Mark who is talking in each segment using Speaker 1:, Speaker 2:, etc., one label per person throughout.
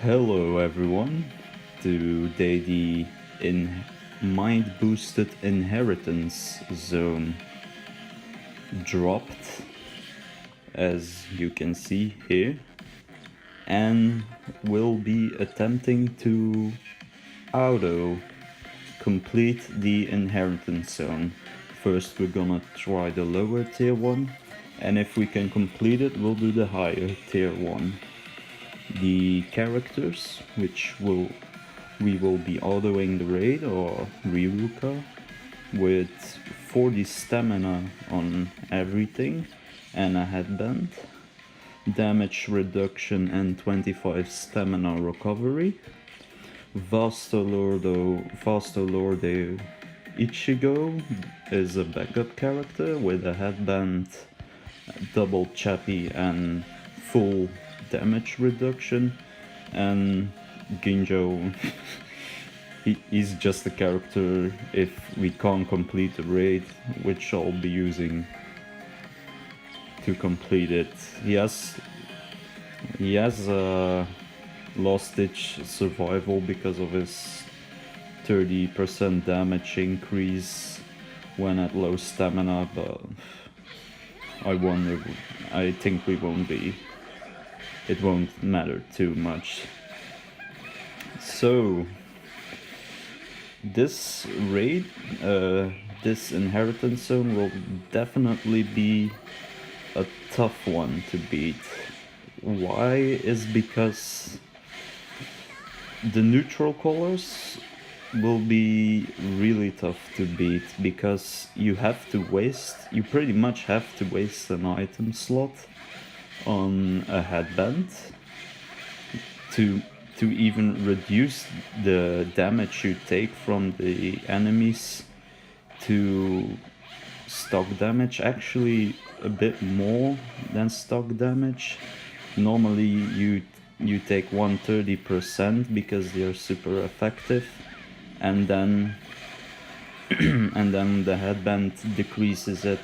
Speaker 1: Hello everyone. Today the mind boosted inheritance zone dropped, as you can see here, and we'll be attempting to auto complete the inheritance zone. First we're gonna try the lower tier one, and if we can complete it we'll do the higher tier one. The characters, which we will be autoing the raid, or Riruka, with 40 stamina on everything and a headband, damage reduction and 25 stamina recovery. Vastolorde Ichigo is a backup character with a headband, double chappy and full damage reduction, and Ginjo he's just a character if we can't complete the raid, which I'll be using to complete it. He has a last ditch survival because of his 30% damage increase when at low stamina, but I think it won't matter too much. So this raid, this inheritance zone will definitely be a tough one to beat. Why is because the neutral colors will be really tough to beat, because you pretty much have to waste an item slot on a headband to even reduce the damage you take from the enemies to stock damage. Actually a bit more than stock damage. Normally you take 130% because they're super effective, and then and then the headband decreases it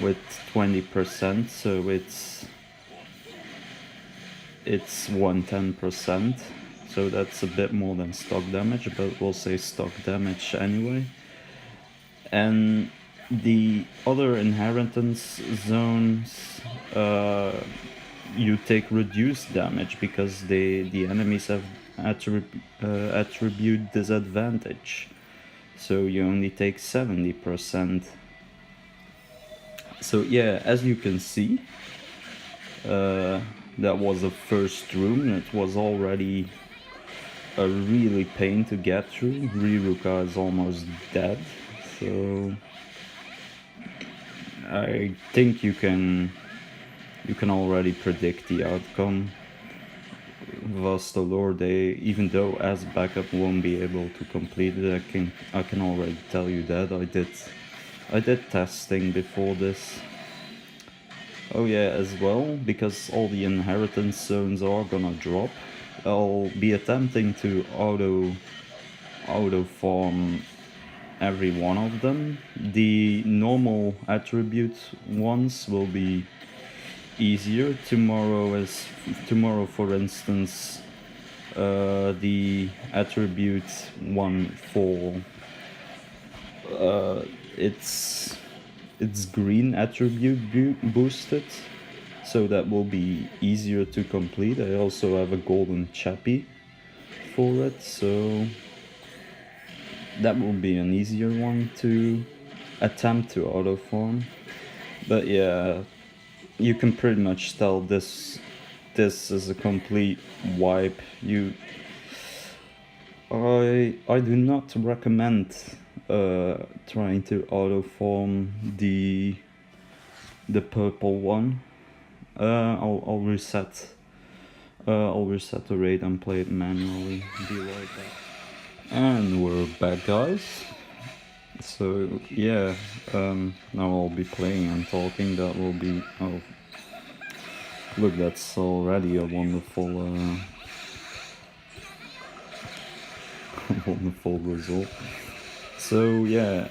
Speaker 1: with 20%, so it's 110%, so that's a bit more than stock damage, but we'll say stock damage anyway. And the other inheritance zones, you take reduced damage because the enemies have attribute disadvantage, so you only take 70%. So yeah, as you can see, that was the first room. It was already a really pain to get through. Riruka is almost dead, so I think you can already predict the outcome. Vastolorde, even though as backup won't be able to complete it, I can already tell you that I did testing before this. Oh yeah, as well, because all the inheritance zones are gonna drop, I'll be attempting to auto farm every one of them. The normal attribute ones will be easier. Tomorrow, for instance, the attribute one for it's green attribute boosted, so that will be easier to complete. I also have a golden chappy for it, so that will be an easier one to attempt to auto farm. But yeah, you can pretty much tell this is a complete wipe. I do not recommend trying to auto farm the purple one. I'll reset the raid and play it manually. Be right back. And we're back, guys. So yeah, now I'll be playing and talking. That will be, oh look, that's already a wonderful wonderful result. So yeah,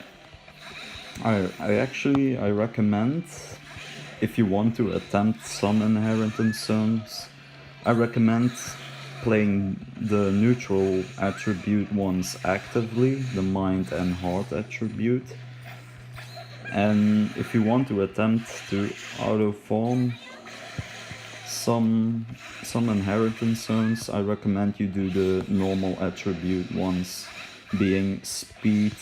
Speaker 1: I recommend, if you want to attempt some inheritance zones, I recommend playing the neutral attribute ones actively, the mind and heart attribute. And if you want to attempt to auto-farm some inheritance zones, I recommend you do the normal attribute ones, being speed,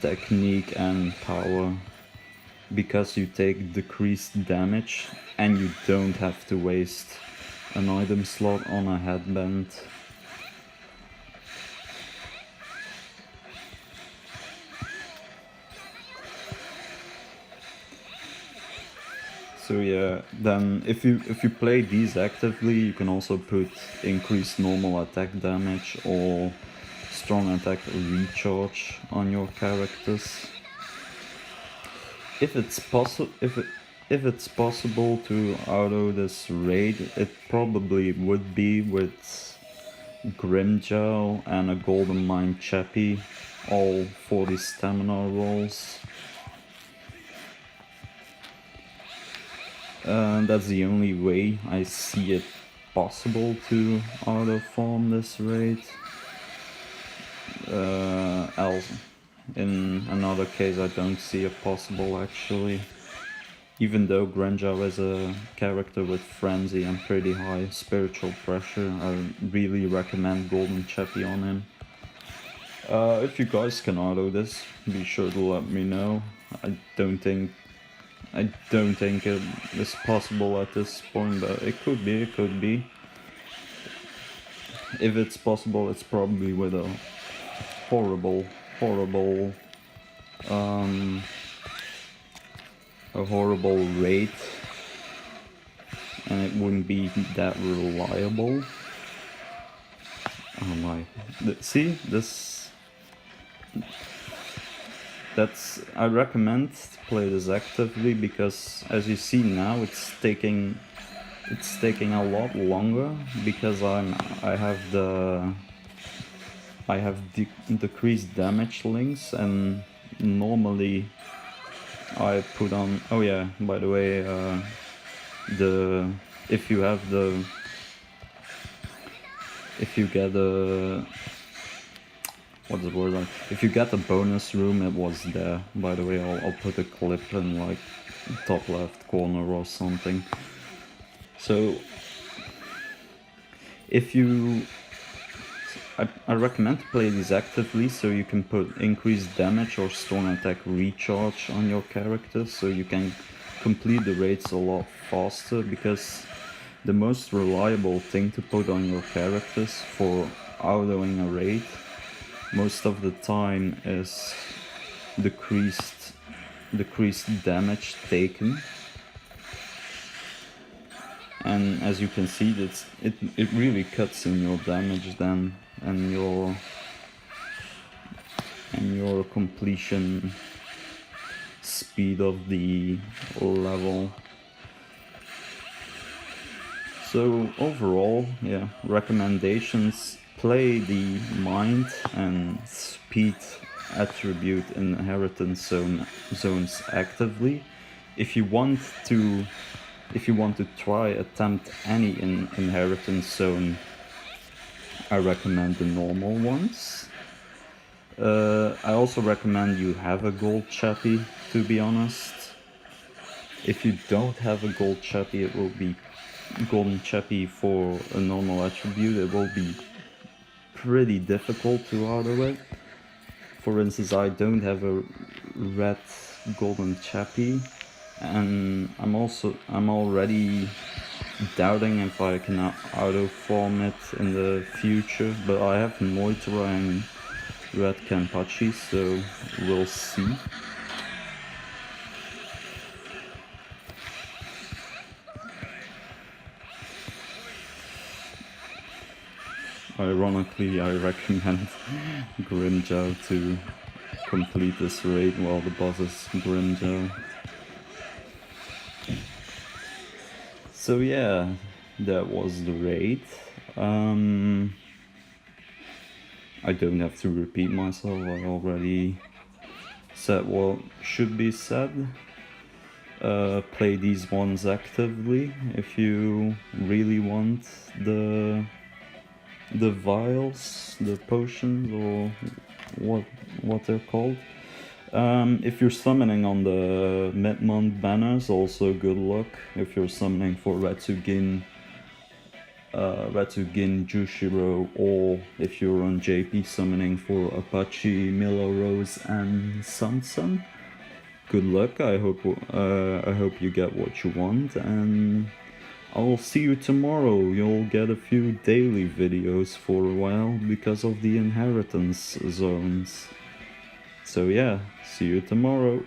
Speaker 1: technique and power, because you take decreased damage and you don't have to waste an item slot on a headband. So yeah, then if you play these actively, you can also put increased normal attack damage or strong attack recharge on your characters. If it's possible to auto this raid, it probably would be with Grimjow and a Golden Mind Chappie, all 40 stamina rolls. That's the only way I see it possible to auto farm this raid. Else, in another case, I don't see it possible actually. Even though Grimjow is a character with frenzy and pretty high spiritual pressure, I really recommend Golden Chappie on him. If you guys can auto this, be sure to let me know. I don't think it is possible at this point, but it could be. If it's possible, it's probably with a horrible rate, and it wouldn't be that reliable. Oh my, see this? I recommend to play this actively, because as you see now, it's taking a lot longer, because I have decreased damage links, and normally I put on, oh yeah, by the way, if you get a, what's the word, like, if you get the bonus room, it was there, by the way. I'll put a clip in like top left corner or something. So if you, I recommend to play these actively, so you can put increased damage or strong attack recharge on your characters, so you can complete the raids a lot faster, because the most reliable thing to put on your characters for autoing a raid most of the time is decreased damage taken. And as you can see, it really cuts in your damage then, and your completion speed of the level. So overall, yeah, recommendations: play the mind and speed attribute inheritance zones actively. If you want to attempt any inheritance zone, I recommend the normal ones. I also recommend you have a gold chappie, to be honest. If you don't have a gold chappie, it will be golden chappie for a normal attribute. It will be pretty difficult to auto it. For instance, I don't have a red golden chappie, and I'm already doubting if I can auto farm it in the future, but I have Moitra and red Kenpachi, so we'll see. Ironically, I recommend Grimjow to complete this raid while the boss is Grimjow. So yeah, that was the raid. I don't have to repeat myself, I already said what should be said. Play these ones actively if you really want the the vials, the potions, or what they're called. If you're summoning on the mid-month banners, also good luck. If you're summoning for Ratsugin, Jushiro, or if you're on JP summoning for Apache, Milo Rose, and Sansan, good luck. I hope you get what you want, and I'll see you tomorrow. You'll get a few daily videos for a while because of the inheritance zones. So yeah, see you tomorrow.